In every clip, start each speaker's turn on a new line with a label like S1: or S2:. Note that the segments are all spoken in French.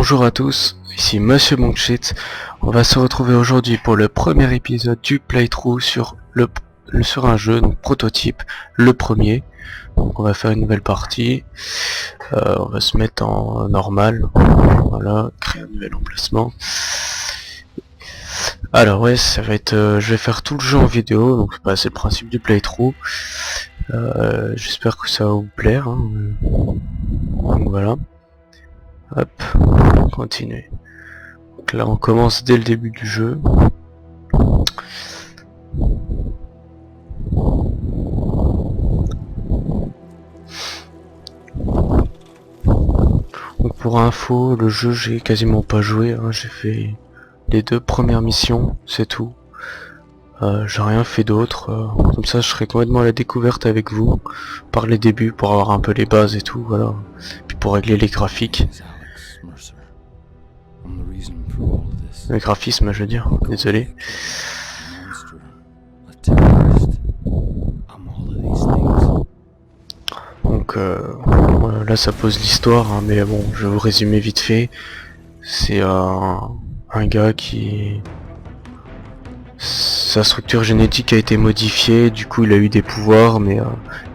S1: Bonjour à tous, ici Monsieur Monkshit. On va se retrouver aujourd'hui pour le premier épisode du playthrough sur sur un jeu, donc prototype, le premier. Donc on va faire une nouvelle partie. On va se mettre en normal. Voilà, créer un nouvel emplacement. Alors ouais, ça va être, je vais faire tout le jeu en vidéo, donc bah, c'est le principe du playthrough. J'espère que ça va vous plaire. Hein. Donc voilà. Hop, continuer. Donc là on commence dès le début du jeu. Donc pour info, le jeu j'ai quasiment pas joué, hein. J'ai fait les 2 premières missions, c'est tout. J'ai rien fait d'autre, comme ça je serai complètement à la découverte avec vous, par les débuts, pour avoir un peu les bases et tout, voilà. Puis pour régler les graphiques. Le graphisme je veux dire, désolé. Donc voilà, là ça pose l'histoire, hein, mais bon, je vais vous résumer vite fait. C'est un gars qui... Sa structure génétique a été modifiée, du coup il a eu des pouvoirs, mais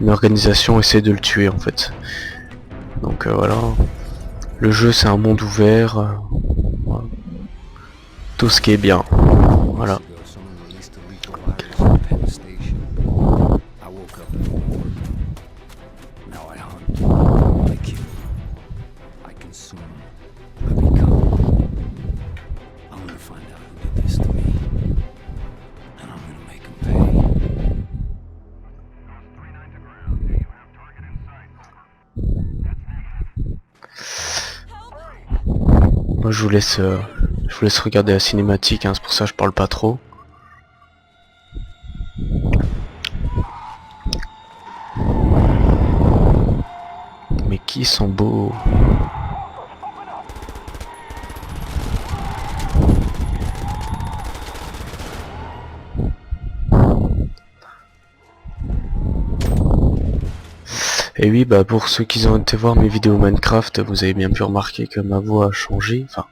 S1: une organisation essaie de le tuer en fait. Donc voilà. Le jeu c'est un monde ouvert, voilà. Tout ce qui est bien. Voilà. Moi je vous laisse regarder la cinématique, hein, c'est pour ça que je parle pas trop. Mais qui sont beaux. Et oui, bah pour ceux qui ont été voir mes vidéos Minecraft, vous avez bien pu remarquer que ma voix a changé, enfin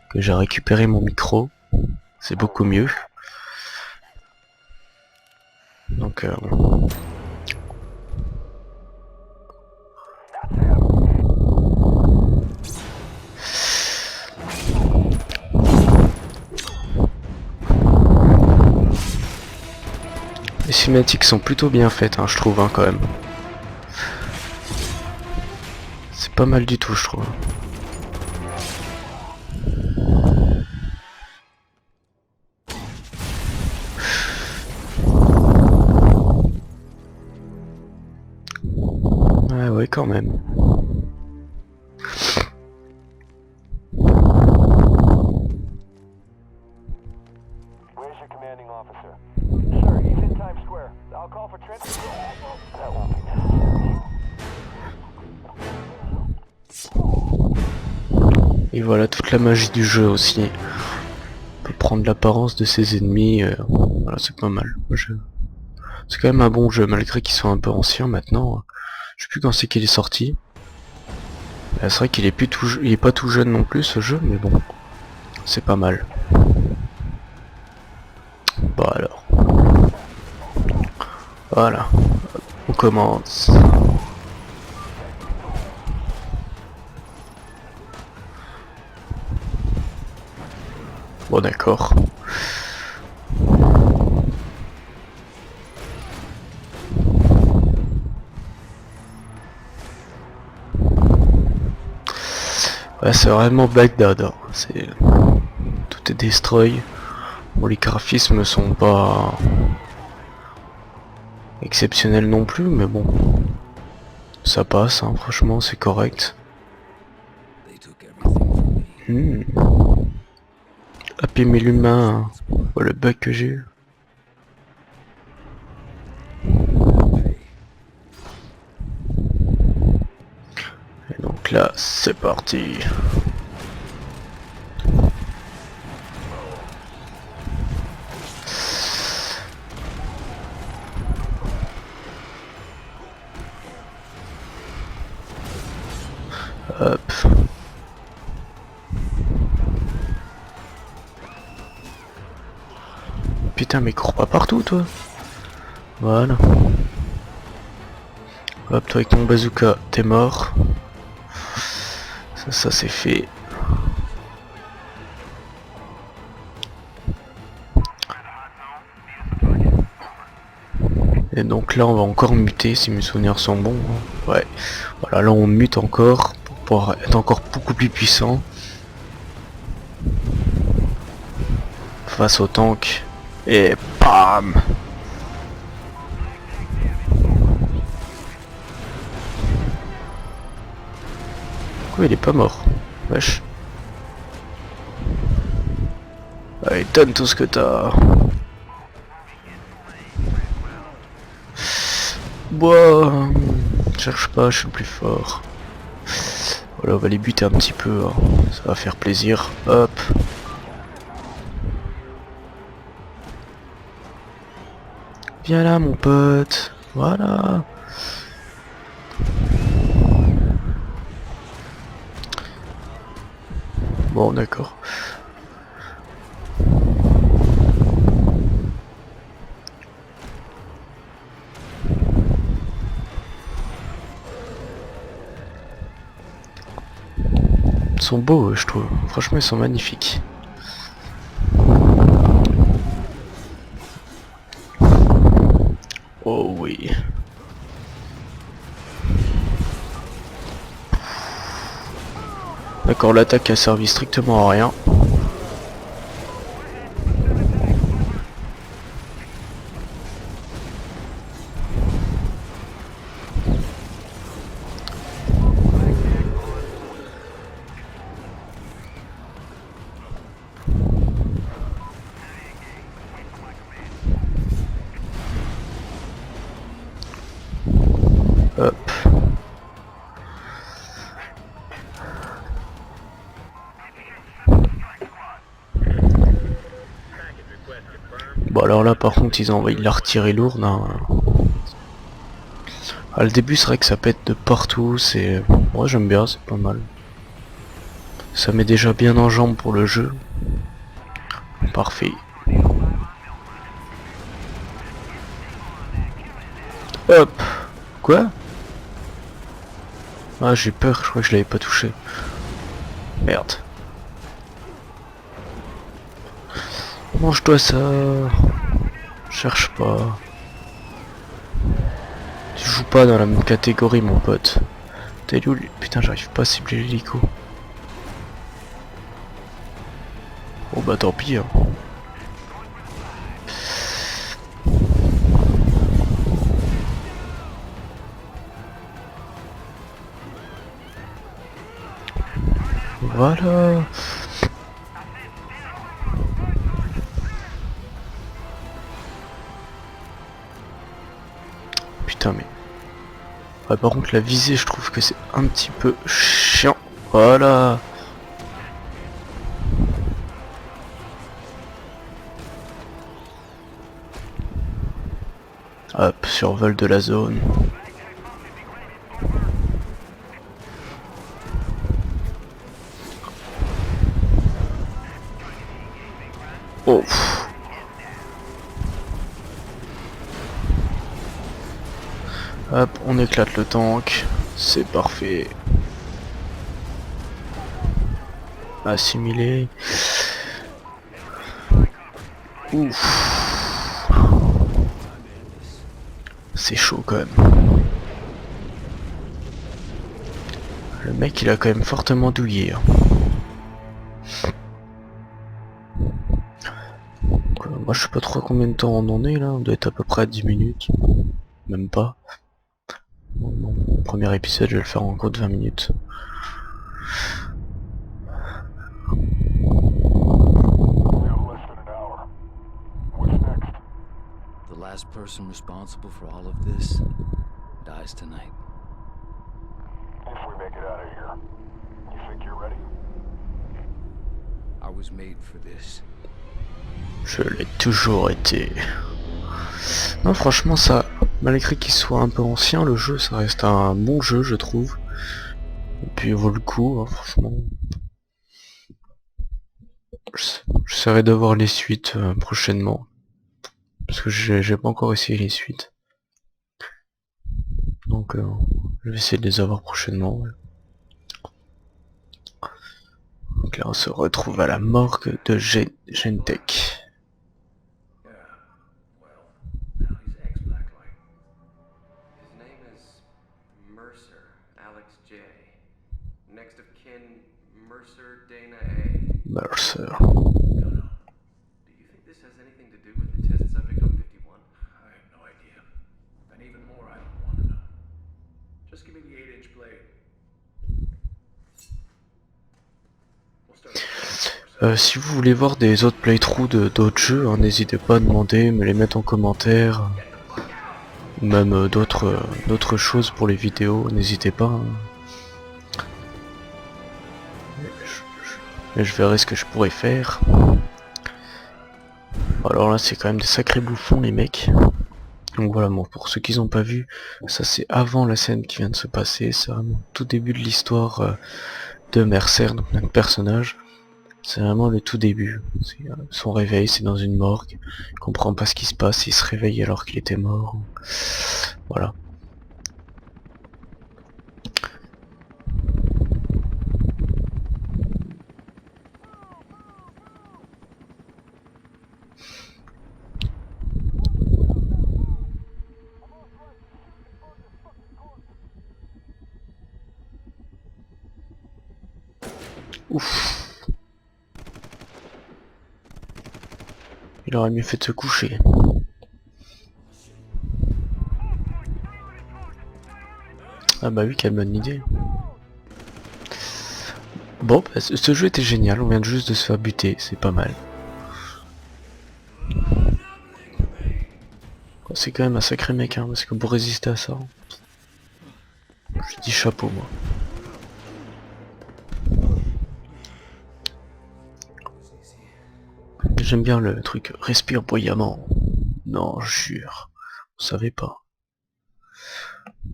S1: que j'ai récupéré mon micro, c'est beaucoup mieux. Donc les cinématiques sont plutôt bien faites, hein, je trouve, hein, quand même. C'est pas mal du tout, je trouve. Ouais, quand même. Et voilà toute la magie du jeu aussi. On peut prendre l'apparence de ses ennemis, voilà, c'est pas mal. C'est quand même un bon jeu, malgré qu'il soit un peu ancien maintenant. Je sais plus quand c'est qu'il est sorti. C'est vrai qu'il est plus il est pas tout jeune non plus ce jeu, mais bon, c'est pas mal. Bon alors. Voilà. On commence. Bon d'accord. Ouais, c'est vraiment Bagdad, hein. C'est... Tout est destroy. Bon, les graphismes sont pas exceptionnels non plus, mais bon, ça passe, hein. Franchement, c'est correct. Happy mais l'humain, hein. Oh, le bug que j'ai eu. Et donc là, c'est parti. Hop. Putain, mais cours pas partout, toi. Voilà. Hop, toi avec ton bazooka, t'es mort. Ça c'est fait. Et donc là, on va encore muter, si mes souvenirs sont bons. Ouais. Voilà, là on mute encore, pour pouvoir être encore beaucoup plus puissant. Face au tank. Et bam! Pourquoi il est pas mort? Wesh. Allez, donne tout ce que t'as. Bois. Cherche pas, je suis le plus fort. Voilà, on va les buter un petit peu, hein. Ça va faire plaisir. Hop. Viens là, mon pote. Voilà. Bon, d'accord. Ils sont beaux, je trouve. Franchement, ils sont magnifiques. Oh oui. D'accord, l'attaque a servi strictement à rien. Hop. Bon alors là par contre ils ont envoyé l'artillerie lourde, hein. Ah, le début c'est vrai que ça pète de partout, c'est... Moi j'aime bien, c'est pas mal. Ça met déjà bien en jambe pour le jeu. Parfait. Hop. Quoi? Ah j'ai peur, je crois que je l'avais pas touché. Merde. Mange-toi ça. Cherche pas. Tu joues pas dans la même catégorie mon pote. T'es où lui? Putain j'arrive pas à cibler l'hélico. Oh bah tant pis hein. Voilà. Putain mais... Ouais, par contre la visée je trouve que c'est un petit peu chiant. Voilà. Hop, survol de la zone. Oh. Hop, on éclate le tank. C'est parfait. Assimilé. Ouf. C'est chaud quand même. Le mec il a quand même fortement douillé. Hein. Moi je sais pas trop combien de temps on en est là, on doit être à peu près à 10 minutes. Même pas. Bon, premier épisode je vais le faire en gros de 20 minutes.
S2: The last person responsible for all of this dies tonight.
S3: If we make it out of here, you think you're ready?
S2: I was made for this.
S1: Je l'ai toujours été. Non franchement ça, malgré qu'il soit un peu ancien, le jeu ça reste un bon jeu je trouve. Et puis il vaut le coup, hein, franchement. J'essaierai d'avoir les suites prochainement. parce que j'ai pas encore essayé les suites. Donc je vais essayer de les avoir prochainement. Ouais. Donc là on se retrouve à la morgue de Gentech.
S4: Yeah, well, now he's ex-Blacklight. His name is Mercer, Alex J. Next of kin, Mercer Dana A.
S1: Mercer.
S4: Don't know. Do you think this has anything to do with the test subject on 51? I have no idea. And even more, I don't want to know. Just give me the 8-inch blade. We'll start with the
S1: Si vous voulez voir des autres playthroughs d'autres jeux, hein, n'hésitez pas à demander, me les mettre en commentaire. Ou même d'autres choses pour les vidéos, n'hésitez pas. Hein. Je verrai ce que je pourrais faire. Alors là c'est quand même des sacrés bouffons les mecs. Donc voilà, bon, pour ceux qui n'ont pas vu, ça c'est avant la scène qui vient de se passer, c'est vraiment tout début de l'histoire de Mercer, donc notre personnage. C'est vraiment le tout début. Son réveil, c'est dans une morgue. Il comprend pas ce qui se passe, il se réveille alors qu'il était mort. Voilà. Ouf. Il aurait mieux fait de se coucher. Ah bah oui, quelle bonne idée. Bon, bah, ce jeu était génial, on vient juste de se faire buter, c'est pas mal. C'est quand même un sacré mec, hein, parce que pour résister à ça, je dis chapeau moi. J'aime bien le truc respire bruyamment. Non, je jure, vous savez pas.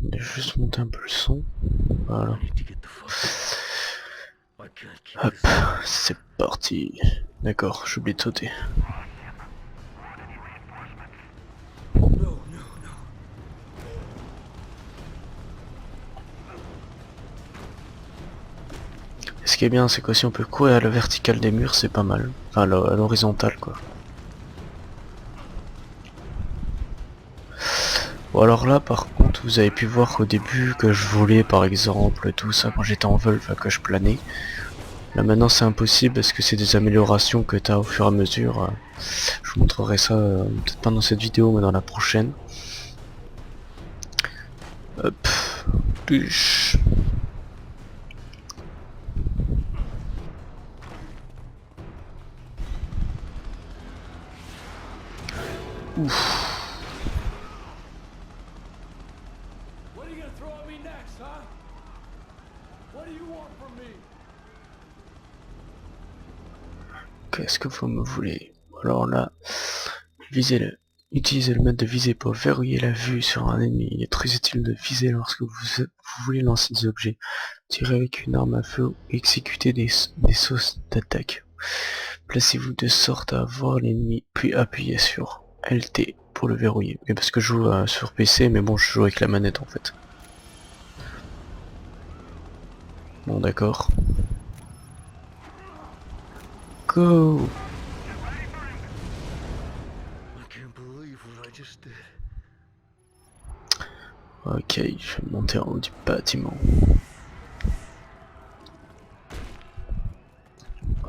S1: On va juste monter un peu le son. Voilà. Hop, c'est parti. D'accord, j'ai oublié de sauter. Et ce qui est bien, c'est qu'aussi on peut courir à la verticale des murs, c'est pas mal. Enfin, à l'horizontale, quoi. Bon, alors là, par contre, vous avez pu voir au début que je volais, par exemple, tout ça, quand j'étais en vol, enfin, que je planais. Là, maintenant, c'est impossible, parce que c'est des améliorations que tu as au fur et à mesure. Je vous montrerai ça, peut-être pas dans cette vidéo, mais dans la prochaine. Hop. Tush. Ouf. Qu'est-ce que vous me voulez? Alors là, utilisez le mode de visée pour verrouiller la vue sur un ennemi. Il est très utile de viser lorsque vous voulez lancer des objets. Tirez avec une arme à feu ou exécutez des sauces d'attaque. Placez-vous de sorte à voir l'ennemi, puis appuyez sur LT pour le verrouiller. Mais parce que je joue sur PC, mais bon, je joue avec la manette en fait. Bon, d'accord. Go! Ok, je vais monter en haut du bâtiment.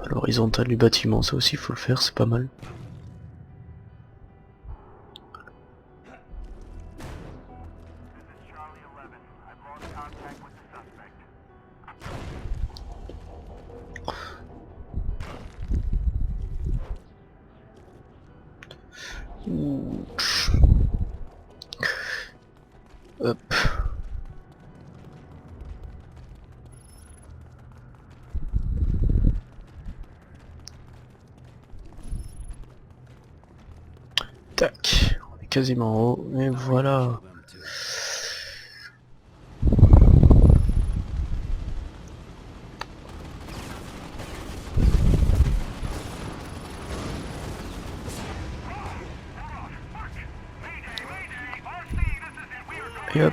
S1: À l'horizontale du bâtiment, ça aussi il faut le faire, c'est pas mal. Ouch. Hop. Tac, on est quasiment en haut, et voilà. Et hop.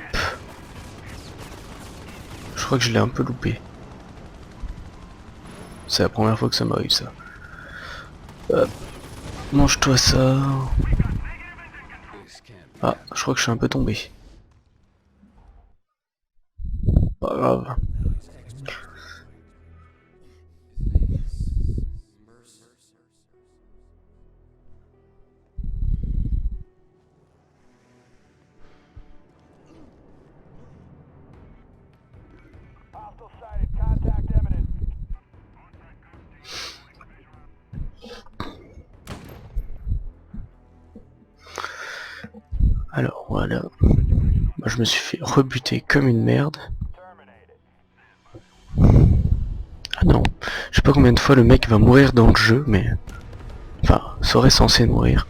S1: Je crois que je l'ai un peu loupé. C'est la première fois que ça m'arrive ça. Hop. Mange-toi ça. Ah, je crois que je suis un peu tombé. Pas grave.
S3: Hostile sighted. Contact imminent.
S1: Alors voilà. Moi, je me suis fait rebuter comme une merde.
S3: Terminated.
S1: Ah non. Je sais pas combien de fois le mec va mourir dans le jeu, mais... Enfin, serait censé mourir.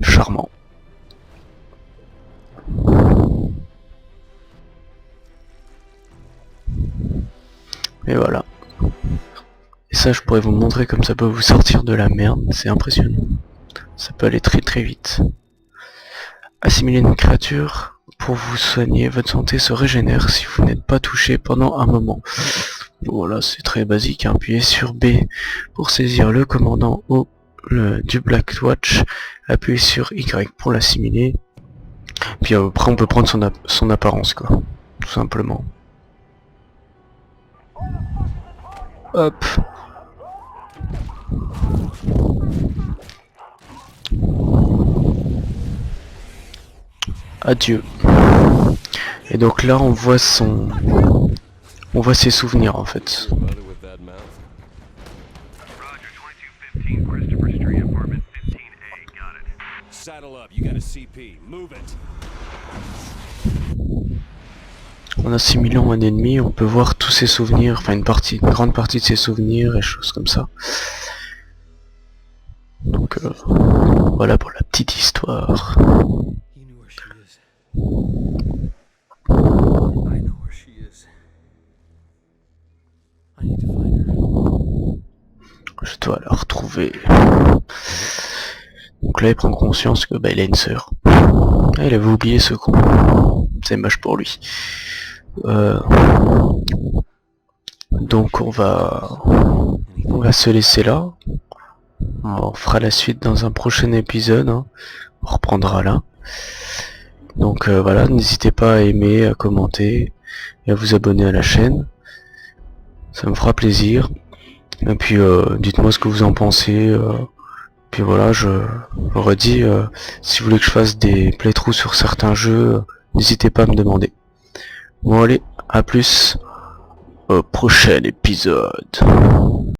S1: Charmant. Et voilà. Et ça, je pourrais vous montrer comme ça peut vous sortir de la merde. C'est impressionnant. Ça peut aller très très vite. Assimiler une créature pour vous soigner. Votre santé se régénère si vous n'êtes pas touché pendant un moment. Voilà, c'est très basique. Appuyez sur B pour saisir le commandant du Black Watch. Appuyez sur Y pour l'assimiler. Puis après, on peut prendre son apparence, quoi. Tout simplement. Hop. Adieu. Et donc là on voit ses souvenirs en fait.
S5: Brother with that mouth.
S3: Roger, 2215 Christopher Street, apartment 15A. Got it.
S5: Saddle up, you got a CP. Move it.
S1: En assimilant un ennemi, on peut voir tous ses souvenirs, enfin une grande partie de ses souvenirs et choses comme ça. Donc voilà pour la petite histoire.
S2: He knew where she is. I know where she is. I need to find her.
S1: Je dois la retrouver. Donc là il prend conscience que il a une sœur. Ah, il avait oublié ce con. C'est moche pour lui. Donc on va se laisser là. On fera la suite dans un prochain épisode. Hein. On reprendra là. Donc voilà, n'hésitez pas à aimer, à commenter et à vous abonner à la chaîne. Ça me fera plaisir. Et puis dites-moi ce que vous en pensez. Puis voilà, je redis, si vous voulez que je fasse des playthroughs sur certains jeux, n'hésitez pas à me demander. Bon allez, à plus au prochain épisode.